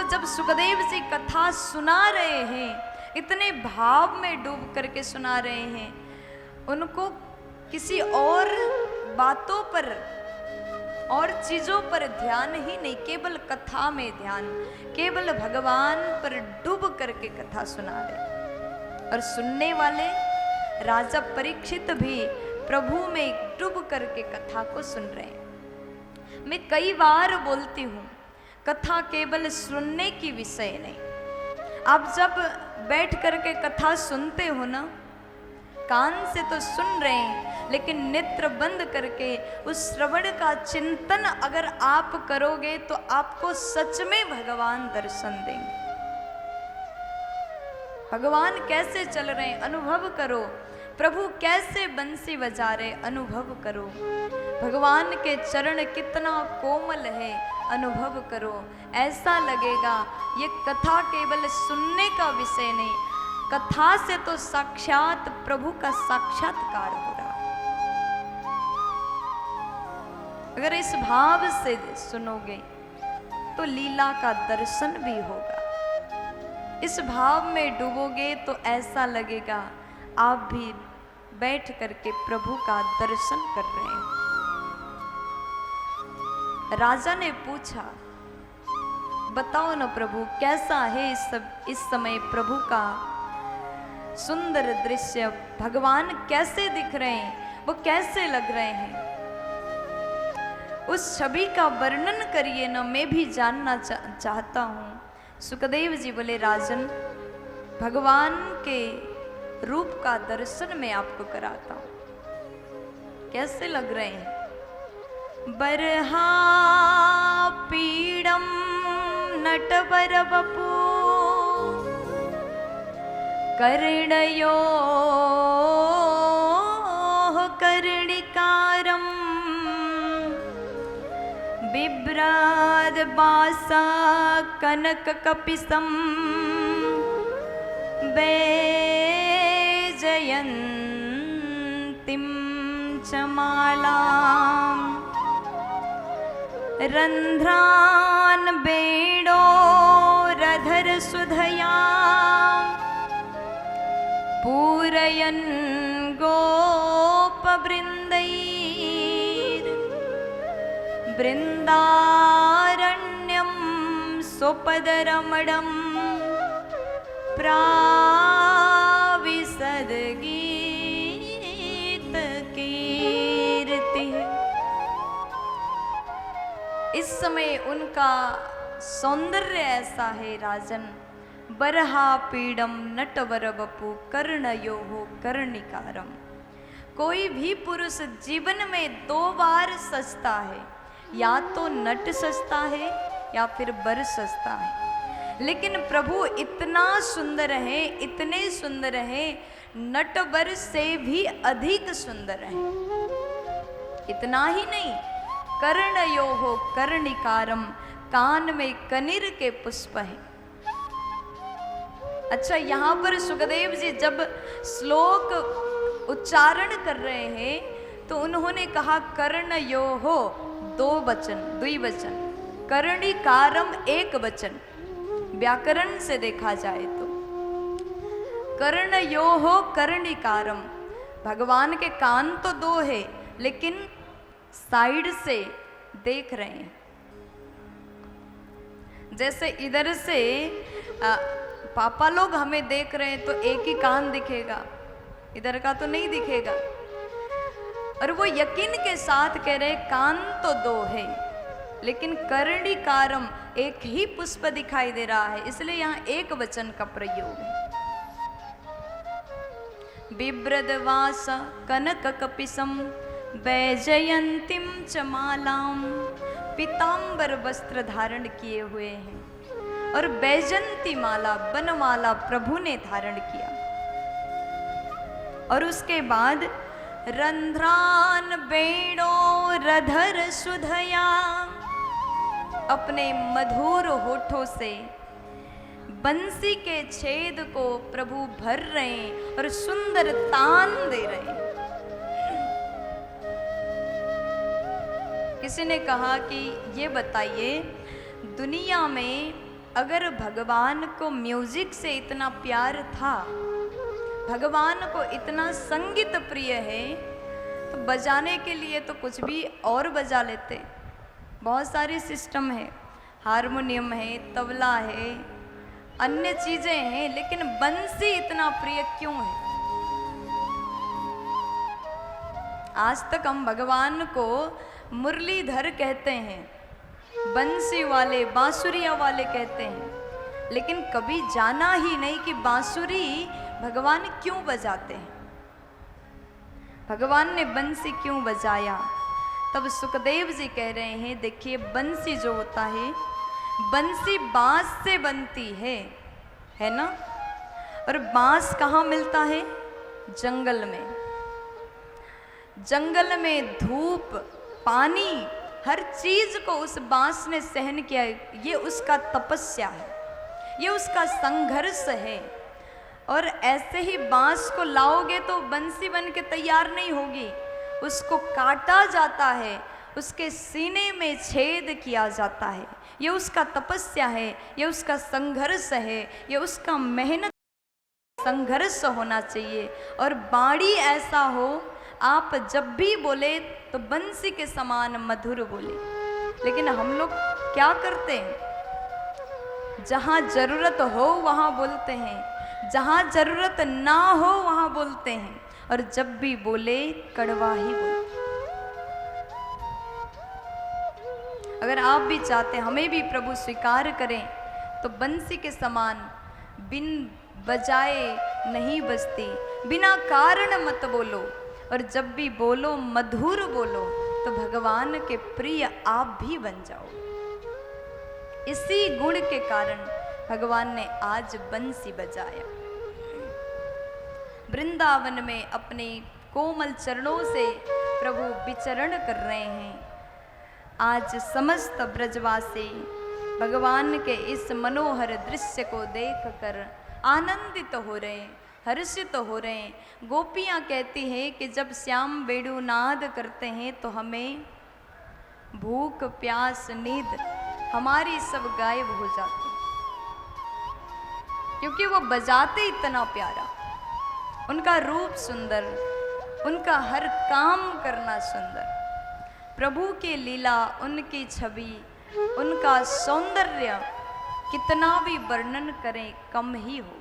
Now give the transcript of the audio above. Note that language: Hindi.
जब सुखदेव जी कथा सुना रहे हैं, इतने भाव में डूब करके सुना रहे हैं, उनको किसी और बातों पर और चीजों पर ध्यान ही नहीं, केवल कथा में ध्यान, केवल भगवान पर डूब करके कथा सुना रहे। और सुनने वाले राजा परीक्षित भी प्रभु में डूब करके कथा को सुन रहे हैं। मैं कई बार बोलती हूँ, कथा केवल सुनने की विषय नहीं। आप जब बैठ करके कथा सुनते हो ना, कान से तो सुन रहे हैं, लेकिन नेत्र बंद करके उस श्रवण का चिंतन अगर आप करोगे तो आपको सच में भगवान दर्शन देंगे। भगवान कैसे चल रहे हैं अनुभव करो, प्रभु कैसे बंसी बजा रहे अनुभव करो, भगवान के चरण कितना कोमल है अनुभव करो। ऐसा लगेगा ये कथा केवल सुनने का विषय नहीं, कथा से तो साक्षात प्रभु का साक्षात्कार हो रहा। अगर इस भाव से सुनोगे तो लीला का दर्शन भी होगा। इस भाव में डूबोगे तो ऐसा लगेगा आप भी बैठ करके प्रभु का दर्शन कर रहे हैं। राजा ने पूछा, बताओ ना प्रभु, कैसा है इस समय प्रभु का सुंदर दृश्य, भगवान कैसे दिख रहे हैं, वो कैसे लग रहे हैं, उस छवि का वर्णन करिए ना, मैं भी जानना चाहता हूँ। सुखदेव जी बोले, राजन, भगवान के रूप का दर्शन मैं आपको कराता हूँ। कैसे लग रहे हैं? बरहा पीड़म नटवर वपु कर्णयो कर्णिकारम बिभ्राद बासा कनक कपिसम वैजयन्तीं च मालां रन्ध्रान् वेणोरधर सुधया पूरयन् गोपवृन्दैर् वृन्दारण्यं स्वपदरमणं प्राविशद गीत कीर्ति। इस समय उनका सौंदर्य ऐसा है राजन, बरहा पीड़म नटवर वपु कर्णयोः कर्णिकारम। कोई भी पुरुष जीवन में 2 बार सजता है, या तो नट सजता है या फिर वर सजता है, लेकिन प्रभु इतना सुंदर है, इतने सुंदर है, नटवर से भी अधिक सुंदर है। इतना ही नहीं, कर्णयोः कर्णिकारम, कान में कनीर के पुष्प हैं। अच्छा, यहाँ पर सुखदेव जी जब श्लोक उच्चारण कर रहे हैं तो उन्होंने कहा कर्णयोः 2 वचन, द्विवचन, कर्णिकारम 1 वचन। व्याकरण से देखा जाए तो कर्णयोः कर्णिकारम, भगवान के कान तो 2 है, लेकिन साइड से देख रहे हैं। जैसे इधर से पापा लोग हमें देख रहे हैं तो एक ही कान दिखेगा, इधर का तो नहीं दिखेगा। और वो यकीन के साथ कह रहे कान तो 2 है, लेकिन कर्णिकारम 1 ही पुष्प दिखाई दे रहा है, इसलिए यहाँ 1 वचन का प्रयोग है। बिभ्रदवास कनक कपिसम वैजयंतीं च मालाम, पीतांबर वस्त्र धारण किए हुए हैं और वैजंती माला, बनमाला प्रभु ने धारण किया। और उसके बाद रंध्रान वेणोरधर सुधया, अपने मधुर होठों से बंसी के छेद को प्रभु भर रहे हैं और सुंदर तान दे रहे हैं। किसी ने कहा कि ये बताइए, दुनिया में अगर भगवान को म्यूजिक से इतना प्यार था, भगवान को इतना संगीत प्रिय है, तो बजाने के लिए तो कुछ भी और बजा लेते। बहुत सारे सिस्टम है, हारमोनियम है, तबला है, अन्य चीजें हैं, लेकिन बंसी इतना प्रिय क्यों है? आज तक हम भगवान को मुरलीधर कहते हैं, बंसी वाले, बांसुरिया वाले कहते हैं, लेकिन कभी जाना ही नहीं कि बांसुरी भगवान क्यों बजाते हैं, भगवान ने बंसी क्यों बजाया। तब सुखदेव जी कह रहे हैं, देखिए बंसी जो होता है, बंसी बांस से बनती है ना? और बांस कहाँ मिलता है? जंगल में। जंगल में धूप, पानी, हर चीज को उस बांस ने सहन किया है। ये उसका तपस्या है, ये उसका संघर्ष है। और ऐसे ही बांस को लाओगे तो बंसी बन के तैयार नहीं होगी, उसको काटा जाता है, उसके सीने में छेद किया जाता है। ये उसका तपस्या है, ये उसका संघर्ष है, ये उसका मेहनत संघर्ष होना चाहिए। और बाणी ऐसा हो, आप जब भी बोले तो बंसी के समान मधुर बोले। लेकिन हम लोग क्या करते हैं? जहाँ जरूरत हो वहाँ बोलते हैं, जहाँ जरूरत ना हो वहाँ बोलते हैं, और जब भी बोले कड़वा ही बोलते हैं। अगर आप भी चाहते हमें भी प्रभु स्वीकार करें, तो बंसी के समान बिन बजाए नहीं बजती, बिना कारण मत बोलो, और जब भी बोलो मधुर बोलो, तो भगवान के प्रिय आप भी बन जाओ। इसी गुण के कारण भगवान ने आज बंसी बजाया। वृंदावन में अपने कोमल चरणों से प्रभु विचरण कर रहे हैं। आज समस्त ब्रजवासी भगवान के इस मनोहर दृश्य को देखकर आनंदित हो रहे हैं, हर्षित हो रहे हैं। गोपियाँ कहती हैं कि जब श्याम वेणुनाद करते हैं तो हमें भूख, प्यास, नींद हमारी सब गायब हो जाती, क्योंकि वो बजाते इतना प्यारा, उनका रूप सुंदर, उनका हर काम करना सुंदर। प्रभु की लीला, उनकी छवि, उनका सौंदर्य कितना भी वर्णन करें कम ही हो।